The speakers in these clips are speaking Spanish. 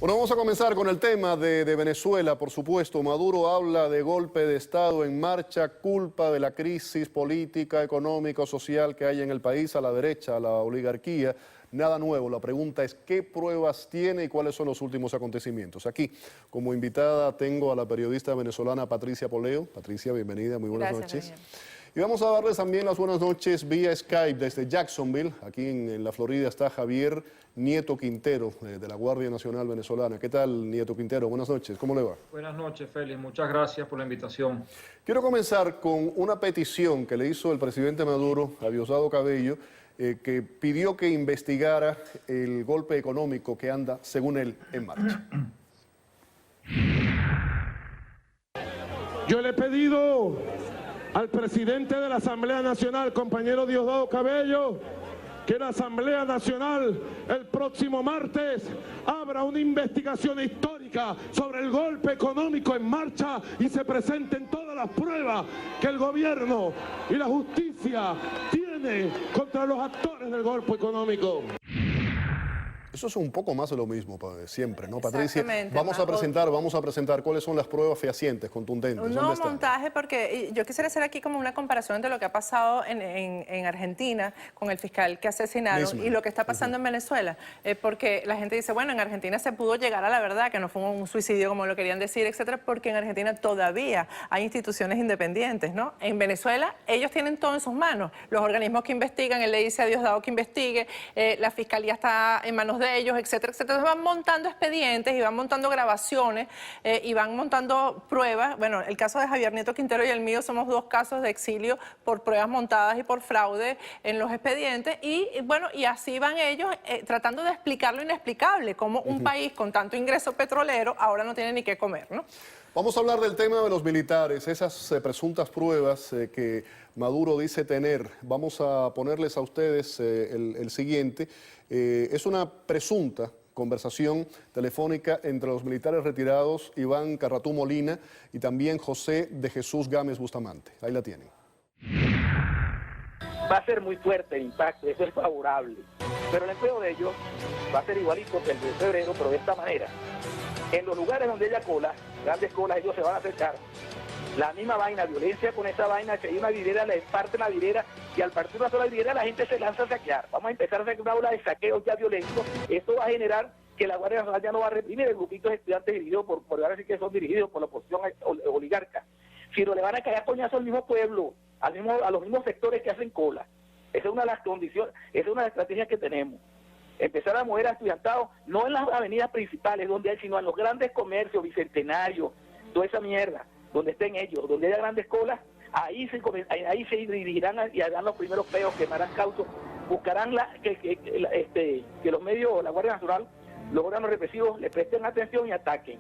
Bueno, vamos a comenzar con el tema de Venezuela, por supuesto. Maduro habla de golpe de Estado en marcha, culpa de la crisis política, económica, social que hay en el país, a la derecha, a la oligarquía. Nada nuevo, la pregunta es ¿qué pruebas tiene y cuáles son los últimos acontecimientos? Aquí, como invitada, tengo a la periodista venezolana Patricia Poleo. Patricia, bienvenida, muy buenas noches. Daniel. Y vamos a darles también las buenas noches vía Skype desde Jacksonville. Aquí en la Florida está Javier Nieto Quintero, de la Guardia Nacional Venezolana. ¿Qué tal, Nieto Quintero? Buenas noches, ¿cómo le va? Buenas noches, Félix. Muchas gracias por la invitación. Quiero comenzar con una petición que le hizo el presidente Maduro a Diosdado Cabello, que pidió que investigara el golpe económico que anda, según él, en marcha. Yo le he pedido al presidente de la Asamblea Nacional, compañero Diosdado Cabello, que la Asamblea Nacional el próximo martes abra una investigación histórica sobre el golpe económico en marcha y se presenten todas las pruebas que el gobierno y la justicia tiene contra los actores del golpe económico. Eso es un poco más de lo mismo siempre, ¿no, Patricia? Vamos a presentar cuáles son las pruebas fehacientes, contundentes. Un nuevo montaje, porque yo quisiera hacer aquí como una comparación entre lo que ha pasado en Argentina con el fiscal que asesinaron y lo que está pasando en Venezuela. Porque la gente dice, bueno, en Argentina se pudo llegar a la verdad, que no fue un suicidio como lo querían decir, etcétera, porque en Argentina todavía hay instituciones independientes, ¿no? En Venezuela ellos tienen todo en sus manos. Los organismos que investigan, él le dice a Diosdado que investigue, la fiscalía está en manos de ellos, etcétera, etcétera. Entonces van montando expedientes y van montando grabaciones y van montando pruebas. Bueno, el caso de Javier Nieto Quintero y el mío somos dos casos de exilio por pruebas montadas y por fraude en los expedientes y bueno, y así van ellos tratando de explicar lo inexplicable, como un país con tanto ingreso petrolero ahora no tiene ni qué comer, ¿no? Vamos a hablar del tema de los militares, esas presuntas pruebas que Maduro dice tener. Vamos a ponerles a ustedes el siguiente. Es una presunta conversación telefónica entre los militares retirados Iván Carratú Molina y también José de Jesús Gámez Bustamante. Ahí la tienen. Va a ser muy fuerte el impacto, eso es favorable. Pero el empleo de ellos va a ser igualito que el de febrero, pero de esta manera. En los lugares donde haya colas, grandes colas, ellos se van a acercar. La misma vaina, violencia con esa vaina, si hay una vidriera, le parten la vidriera y al partir una sola vidriera la gente se lanza a saquear. Vamos a empezar a hacer una ola de saqueos ya violentos. Esto va a generar que la Guardia Nacional ya no va a reprimir el grupito de estudiantes dirigidos por ahora sí que son dirigidos por la oposición oligarca, sino le van a caer coñazo al mismo pueblo, a los mismos sectores que hacen cola. Esa es una de las condiciones, esa es una de las estrategias que tenemos. Empezar a mover a estudiantado, no en las avenidas principales donde hay, sino en los grandes comercios, bicentenarios, toda esa mierda, donde estén ellos, donde haya grandes colas, ahí se dirigirán y harán los primeros peos, quemarán causos, buscarán que los medios, la Guardia Nacional, los órganos represivos le presten atención y ataquen.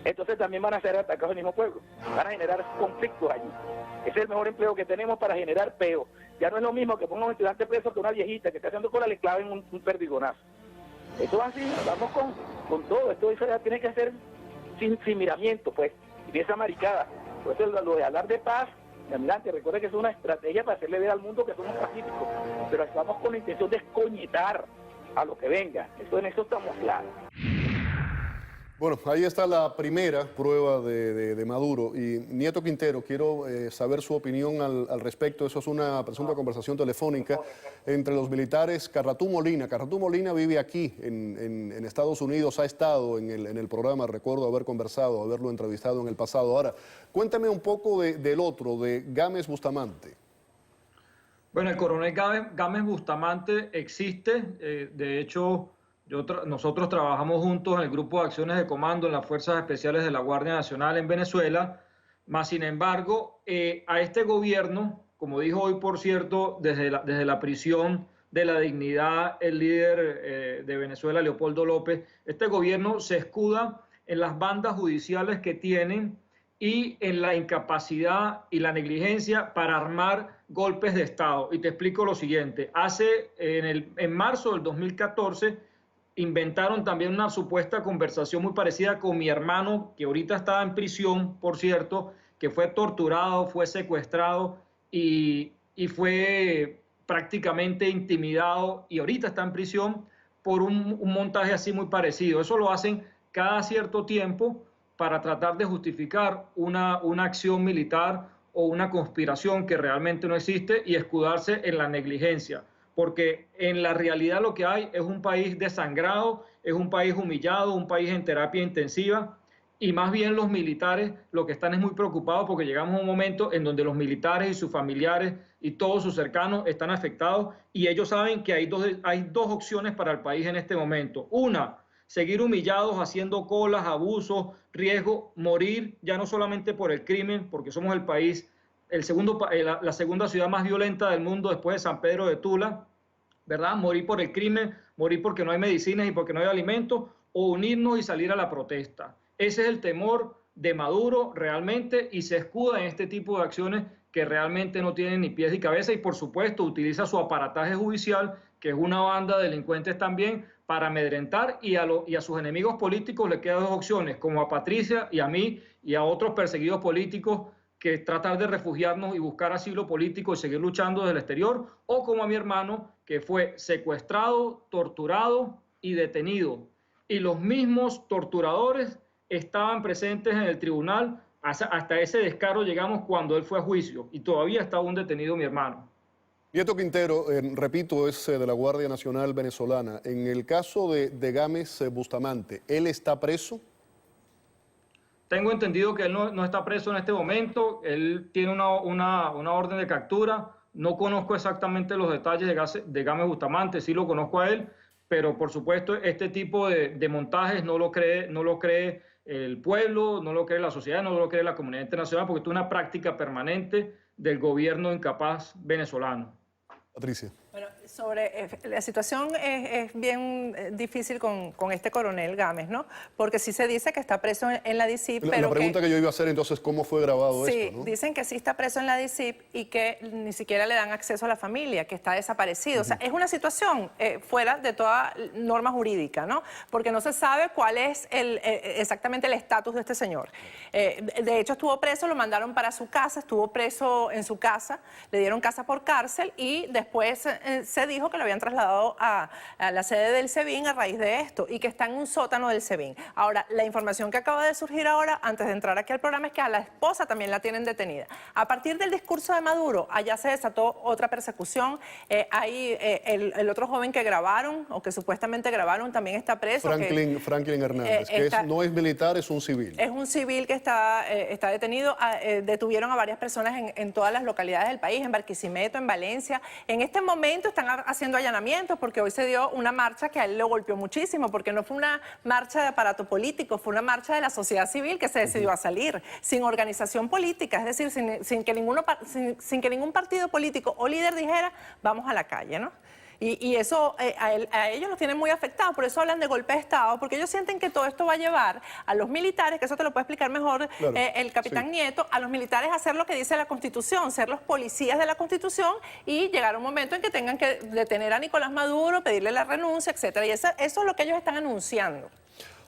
Entonces también van a ser atacados al mismo pueblo, van a generar conflictos allí. Ese es el mejor empleo que tenemos para generar peo. Ya no es lo mismo que ponga un estudiante preso que una viejita que está haciendo cola le claven un perdigonazo. Esto es así, vamos con todo, esto ya tiene que ser sin miramiento, pues, y esa maricada. Por eso lo de hablar de paz, almirante, recuerde que es una estrategia para hacerle ver al mundo que somos pacíficos, pero estamos con la intención de escoñetar a lo que venga. En eso estamos claros. Bueno, ahí está la primera prueba de Maduro. Y Nieto Quintero, quiero saber su opinión al respecto. Eso es una presunta conversación telefónica entre los militares Carratú Molina. Carratú Molina vive aquí en Estados Unidos, ha estado en el programa, recuerdo haber conversado, haberlo entrevistado en el pasado. Ahora, cuéntame un poco del otro, de Gámez Bustamante. Bueno, el coronel Gámez Bustamante existe, de hecho... Nosotros trabajamos juntos en el Grupo de Acciones de Comando en las Fuerzas Especiales de la Guardia Nacional en Venezuela, más sin embargo, a este gobierno, como dijo hoy, por cierto, desde la prisión de la dignidad, el líder de Venezuela, Leopoldo López, este gobierno se escuda en las bandas judiciales que tienen y en la incapacidad y la negligencia para armar golpes de Estado. Y te explico lo siguiente, en marzo del 2014, inventaron también una supuesta conversación muy parecida con mi hermano, que ahorita estaba en prisión, por cierto, que fue torturado, fue secuestrado y fue prácticamente intimidado y ahorita está en prisión por un montaje así muy parecido. Eso lo hacen cada cierto tiempo para tratar de justificar una acción militar o una conspiración que realmente no existe y escudarse en la negligencia. Porque en la realidad lo que hay es un país desangrado, es un país humillado, un país en terapia intensiva, y más bien los militares lo que están es muy preocupados porque llegamos a un momento en donde los militares y sus familiares y todos sus cercanos están afectados, y ellos saben que hay dos opciones para el país en este momento. Una, seguir humillados, haciendo colas, abusos, riesgo, morir ya no solamente por el crimen, porque somos el país, la segunda ciudad más violenta del mundo después de San Pedro de Tula, ¿verdad? Morir por el crimen, morir porque no hay medicinas y porque no hay alimentos, o unirnos y salir a la protesta. Ese es el temor de Maduro realmente, y se escuda en este tipo de acciones que realmente no tienen ni pies ni cabeza, y por supuesto utiliza su aparataje judicial, que es una banda de delincuentes también, para amedrentar, y a sus enemigos políticos le quedan dos opciones, como a Patricia y a mí y a otros perseguidos políticos, que tratar de refugiarnos y buscar asilo político y seguir luchando desde el exterior, o como a mi hermano, que fue secuestrado, torturado y detenido. Y los mismos torturadores estaban presentes en el tribunal. Hasta ese descaro llegamos cuando él fue a juicio, y todavía está aún detenido mi hermano. Nieto Quintero, repito, es de la Guardia Nacional venezolana. En el caso de Gámez Bustamante, ¿él está preso? Tengo entendido que él no está preso en este momento. Él tiene una orden de captura. No conozco exactamente los detalles de Gámez Bustamante, sí lo conozco a él, pero por supuesto este tipo de montajes no lo cree el pueblo, no lo cree la sociedad, no lo cree la comunidad internacional, porque es una práctica permanente del gobierno incapaz venezolano. Patricia. Bueno, la situación es bien difícil con este coronel Gámez, ¿no? Porque sí se dice que está preso en la DICIP, pero la pregunta que yo iba a hacer entonces, ¿cómo fue grabado esto? ¿No? Dicen que sí está preso en la DICIP y que ni siquiera le dan acceso a la familia, que está desaparecido. O sea, es una situación fuera de toda norma jurídica, ¿no? Porque no se sabe cuál es exactamente el estatus de este señor. De hecho, estuvo preso, lo mandaron para su casa, estuvo preso en su casa, le dieron casa por cárcel, y después se dijo que lo habían trasladado a la sede del SEBIN a raíz de esto, y que está en un sótano del SEBIN. Ahora, la información que acaba de surgir ahora, antes de entrar aquí al programa, es que a la esposa también la tienen detenida. A partir del discurso de Maduro, allá se desató otra persecución. Hay el otro joven que grabaron, o que supuestamente grabaron, también está preso. Franklin Hernández, que no es militar, es un civil. Es un civil que está detenido. Detuvieron a varias personas en todas las localidades del país, en Barquisimeto, en Valencia. En este momento están haciendo allanamientos, porque hoy se dio una marcha que a él le golpeó muchísimo, porque no fue una marcha de aparato político, fue una marcha de la sociedad civil que se decidió a salir, sin organización política, es decir, sin que ningún partido político o líder dijera, vamos a la calle, ¿no? Y eso a ellos los tienen muy afectados, por eso hablan de golpe de Estado, porque ellos sienten que todo esto va a llevar a los militares, que eso te lo puede explicar mejor el capitán Nieto, a los militares a hacer lo que dice la Constitución, ser los policías de la Constitución, y llegar a un momento en que tengan que detener a Nicolás Maduro, pedirle la renuncia, etcétera. Y eso es lo que ellos están anunciando.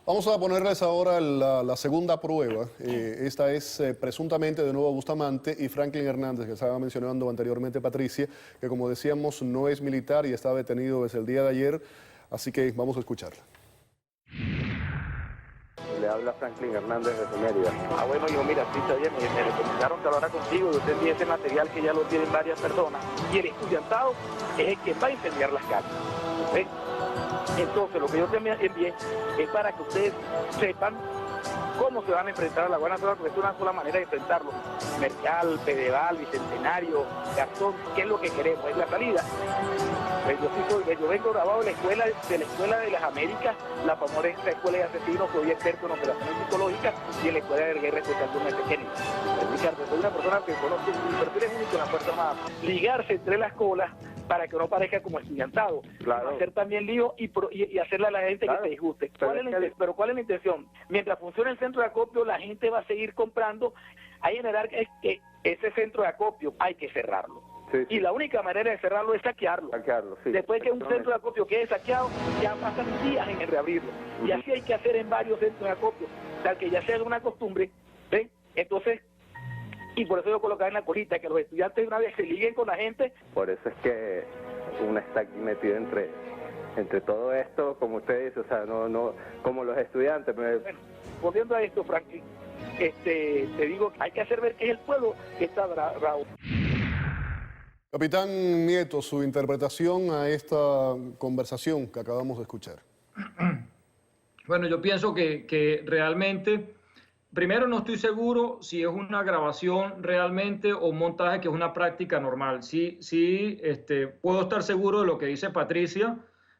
Vamos a ponerles ahora la segunda prueba. Esta es presuntamente de nuevo Bustamante y Franklin Hernández, que estaba mencionando anteriormente Patricia, que como decíamos no es militar y está detenido desde el día de ayer, así que vamos a escucharla. Le habla Franklin Hernández de Mérida. Bueno, yo mira, sí, está bien, me recomendaron que hablara contigo, yo te envié ese material que ya lo tienen varias personas, y el estudiantado es el que va a incendiar las calles. ¿Ves? Entonces, lo que yo te envié es para que ustedes sepan cómo se van a enfrentar a la Guardia Nacional, porque es una sola manera de enfrentarlo. Mercal, Pedeval, Bicentenario, Garzón, ¿qué es lo que queremos? Es la salida. Pues yo vengo grabado de la escuela de las Américas, la famosa escuela de asesinos, soy experto en operaciones psicológicas, y en la escuela de guerra especial de Ernesto Kennedy. Ricardo, soy una persona que conozco, mi perfil es único en la Fuerza Armada. Ligarse entre las colas para que no parezca como estudiantado, claro. Hacer también lío y hacerle a la gente que se disguste. Pero ¿cuál es la intención? Mientras funcione el centro de acopio, la gente va a seguir comprando. Hay que generar que ese centro de acopio hay que cerrarlo. Sí. Y la única manera de cerrarlo es saquearlo. Sí. Después que un centro de acopio quede saqueado, ya pasan días en el reabrirlo. Y así hay que hacer en varios centros de acopio, tal que ya sea una costumbre. ¿Ven? Entonces, y por eso yo colocaba en la colita que los estudiantes una vez se liguen con la gente. Por eso es que uno está aquí metido entre entre todo esto, como usted dice, o sea, no como los estudiantes. Bueno, volviendo a esto, Franklin, te digo, hay que hacer ver que es el pueblo que está bravo. Capitán Nieto, su interpretación a esta conversación que acabamos de escuchar. Bueno, yo pienso que realmente, primero no estoy seguro si es una grabación realmente o un montaje que es una práctica normal. Sí, puedo estar seguro de lo que dice Patricia,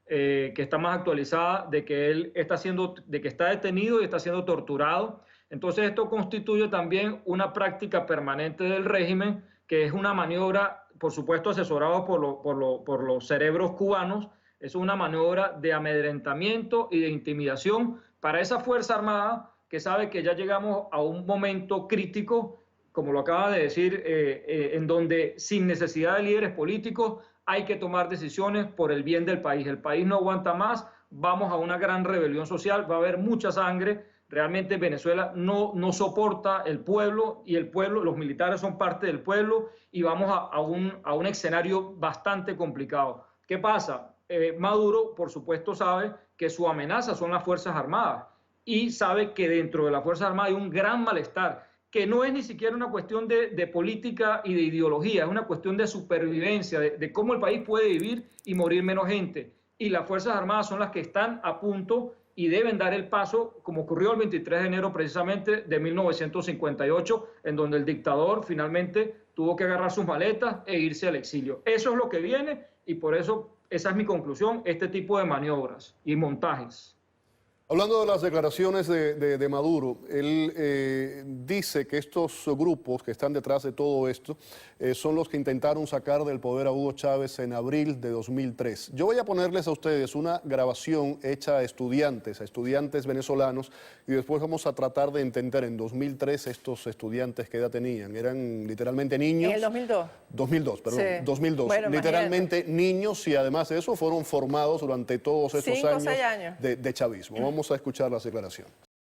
que está más actualizada, de que él de que está detenido y está siendo torturado. Entonces esto constituye también una práctica permanente del régimen, que es una maniobra, por supuesto, asesorado por los cerebros cubanos. Es una maniobra de amedrentamiento y de intimidación para esa Fuerza Armada que sabe que ya llegamos a un momento crítico, como lo acaba de decir, en donde sin necesidad de líderes políticos hay que tomar decisiones por el bien del país. El país no aguanta más, vamos a una gran rebelión social, va a haber mucha sangre. Realmente Venezuela no soporta el pueblo, y el pueblo, los militares son parte del pueblo, y vamos a un escenario bastante complicado. ¿Qué pasa? Maduro, por supuesto, sabe que su amenaza son las Fuerzas Armadas, y sabe que dentro de las Fuerzas Armadas hay un gran malestar, que no es ni siquiera una cuestión de política y de ideología, es una cuestión de supervivencia, de cómo el país puede vivir y morir menos gente. Y las Fuerzas Armadas son las que están a punto y deben dar el paso, como ocurrió el 23 de enero precisamente de 1958, en donde el dictador finalmente tuvo que agarrar sus maletas e irse al exilio. Eso es lo que viene, y por eso esa es mi conclusión, este tipo de maniobras y montajes. Hablando de las declaraciones de Maduro, él dice que estos grupos que están detrás de todo esto son los que intentaron sacar del poder a Hugo Chávez en abril de 2003. Yo voy a ponerles a ustedes una grabación hecha a estudiantes venezolanos, y después vamos a tratar de entender en 2003 estos estudiantes qué edad tenían. Eran literalmente niños. En el 2002. 2002, perdón, Sí. 2002. Bueno, literalmente niños, y además de eso fueron formados durante todos esos 5 o 6 años de chavismo. Vamos a escuchar las declaraciones.